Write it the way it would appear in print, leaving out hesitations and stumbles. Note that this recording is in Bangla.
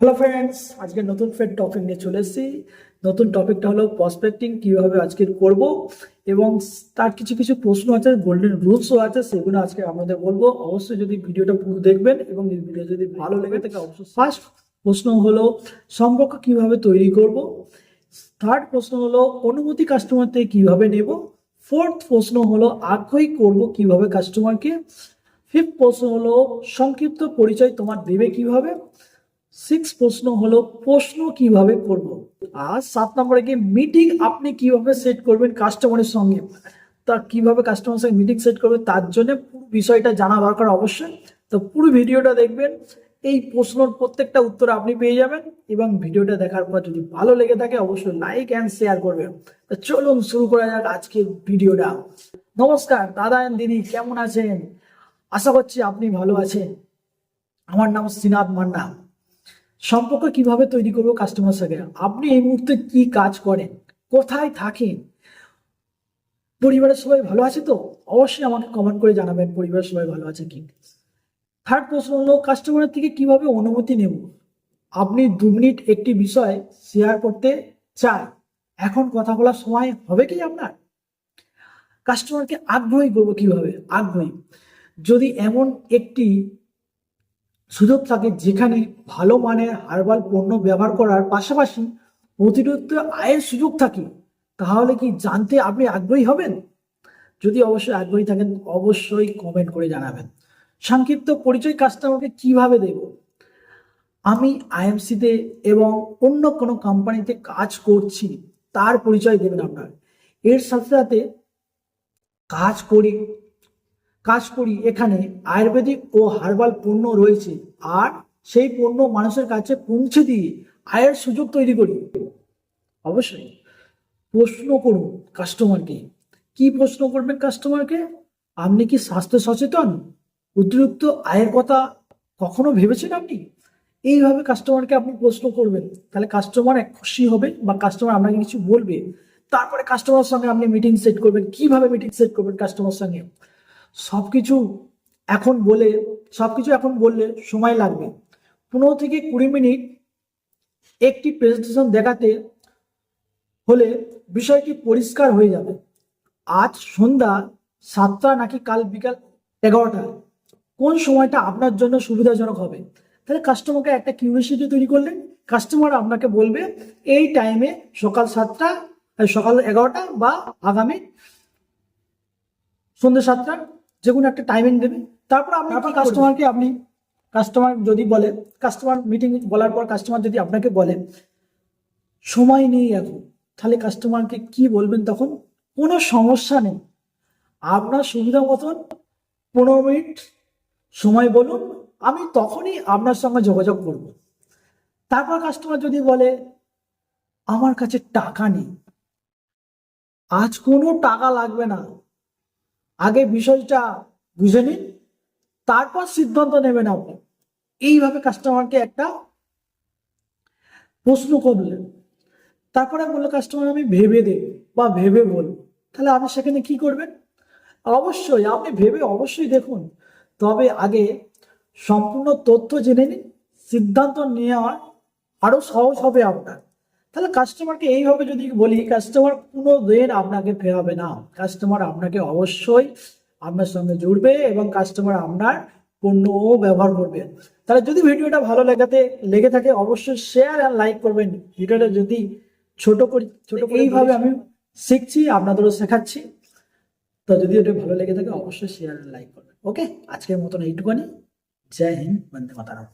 হ্যালো ফ্রেন্ডস, আজকে নতুন ফের টপিক নিয়ে চলে এসেছি। নতুন টপিকটা হলো প্রসপেক্টিং কিভাবে আজকে করব এবং তার কিছু কিছু প্রশ্ন আছে, গোল্ডেন রুলসও আছে, সেগুলো আজকে আপনাদের বলবো। অবশ্যই যদি ভিডিওটা পুরো দেখবেন এবং এই ভিডিও যদি ভালো লেগে থাকে অবশ্যই। ফার্স্ট প্রশ্ন হলো সম্পর্ক কিভাবে তৈরি করব। থার্ড প্রশ্ন হলো অনুমতি কাস্টমার থেকে কিভাবে নেব। ফোর্থ প্রশ্ন হলো আগ্রহী করব কিভাবে কাস্টমারকে। ফিফথ প্রশ্ন হলো সংক্ষিপ্ত পরিচয় তোমার দেবে কিভাবে। সিক্স প্রশ্ন হলো প্রশ্ন কিভাবে করব। আর 7 নম্বরে কি মিটিং আপনি কিভাবে সেট করবেন কাস্টমারের সঙ্গে। তা কিভাবে কাস্টমারের সঙ্গে মিটিং সেট করবে তার জন্য পুরো বিষয়টা জানা দরকার অবশ্যই। তো পুরো ভিডিওটা দেখবেন, এই প্রশ্নের প্রত্যেকটা উত্তর আপনি পেয়ে যাবেন। এবং ভিডিওটা দেখার পর যদি ভালো লেগে থাকে অবশ্যই লাইক অ্যান্ড শেয়ার করবেন। তো চলুন শুরু করা যাক আজকের ভিডিওটা। নমস্কার দাদা এন্ড দিদি, কেমন আছেন? আশা করছি আপনি ভালো আছেন। আমার নাম শ্রীনাথ মান্না। সম্পর্ক কিভাবে তৈরি করবো কাস্টমার সাথে। আপনি এই মুহূর্তে কি কাজ করেন, কোথায় থাকেন, পরিবারের সবাই ভালো আছে তো? অবশ্যই আমাকে কমেন্ট করে জানাবেন পরিবারের সবাই ভালো আছে কি। থার্ড প্রশ্ন হলো কাস্টমারের থেকে কিভাবে অনুমতি নেব। আপনি 2 মিনিট একটি বিষয় শেয়ার করতে চান, এখন কথা বলার সময় হবে কি আপনার? কাস্টমারকে আগ্রহী করবো কিভাবে। আগ্রহী যদি এমন একটি সুযোগ থাকে যেখানে ভালো মানের হার্বাল পণ্য ব্যবহার করার পাশাপাশি অতিরিক্ত আয়ের সুযোগ থাকে, তাহলে কি জানতে আপনি আগ্রহী হবেন? যদি অবশ্যই আগ্রহী থাকেন অবশ্যই কমেন্ট করে জানাবেন। সংক্ষিপ্ত পরিচয় কাস্টমারকে কিভাবে দেব। আমি আইএমসিতে এবং অন্য কোনো কোম্পানিতে কাজ করছি তার পরিচয় দেবেন আপনার। এর সাথে সাথে কাজ করি কাজ করি এখানে আয়ুর্বেদিক ও হার্বাল পণ্য রয়েছে, আর সেই পণ্য মানুষের কাছে পৌঁছে দিয়ে আয়ের সুযোগ তৈরি করি। অবশ্যই প্রশ্ন করুন কাস্টমারকে। কি প্রশ্ন করবেন কাস্টমারকে? আপনি কি স্বাস্থ্য সচেতন? অতিরিক্ত আয়ের কথা কখনো ভেবেছেন আপনি? এইভাবে কাস্টমারকে আপনি প্রশ্ন করবেন, তাহলে কাস্টমার খুশি হবে বা কাস্টমার আপনাকে কিছু বলবে। তারপরে কাস্টমারের সঙ্গে আপনি মিটিং সেট করবেন। কিভাবে মিটিং সেট করবেন কাস্টমার সঙ্গে সবকিছু এখন বলে সবকিছু এখন বললে সময় লাগবে। 15 থেকে 20 মিনিট একটি প্রেজেন্টেশন দেখাতে হলে বিষয়টি পরিষ্কার হয়ে যাবে। আজ সন্ধ্যা 7টা নাকি কাল বিকাল 11টা, কোন সময়টা আপনার জন্য সুবিধাজনক হবে। তাহলে কাস্টমারকে একটা কিউরিওসিটি তৈরি করলেন। কাস্টমার আপনাকে বলবে এই টাইমে সকাল 7টা, সকাল 11টা বা আগামী সন্ধ্যে 7টা, যে কোনো একটা টাইমিং দেবে। তারপর কাস্টমার যদি বলে, কাস্টমার মিটিং বলার পর কাস্টমার যদি আপনাকে বলে সময় নেই এখন, তাহলে কাস্টমারকে কি বলবেন তখন? কোনো সমস্যা নেই, আপনার সুবিধা মতন 15 মিনিট সময় বলুন, আমি তখনই আপনার সঙ্গে যোগাযোগ করব। তারপর কাস্টমার যদি বলে আমার কাছে টাকা নেই, আজ কোনো টাকা লাগবে না, আগে বিষয়টা বুঝে নিন, তারপর সিদ্ধান্ত নেবেন আপনি। এইভাবে কাস্টমারকে একটা প্রশ্ন করলেন। তারপরে বললো কাস্টমার আমি ভেবে দেব বা ভেবে বলবো, তাহলে আপনি সেখানে কি করবেন? অবশ্যই আপনি ভেবে অবশ্যই দেখুন, তবে আগে সম্পূর্ণ তথ্য জেনে নিন, সিদ্ধান্ত নেওয়া আরো সহজ হবে আপনার। তাহলে কাস্টমারকে এইভাবে যদি বলি, কাস্টমার কোনো দিন আপনাকে ফেরাবে না। কাস্টমার আপনাকে অবশ্যই আপনার সঙ্গে জুড়বে এবং কাস্টমার আপনার পণ্যও ব্যবহার করবে। তাহলে যদি ভিডিওটা ভালো লেগে থাকে অবশ্যই শেয়ার আর লাইক করবেন। ভিডিওটা যদি ছোট করে এইভাবে আমি শিখছি, আপনাদেরও শেখাচ্ছি। তো যদি এটা ভালো লেগে থাকে অবশ্যই শেয়ার আর লাইক করবেন। ওকে, আজকের মতন এইটুকুনি। জয় হিন্দ, বন্দে মাতরম।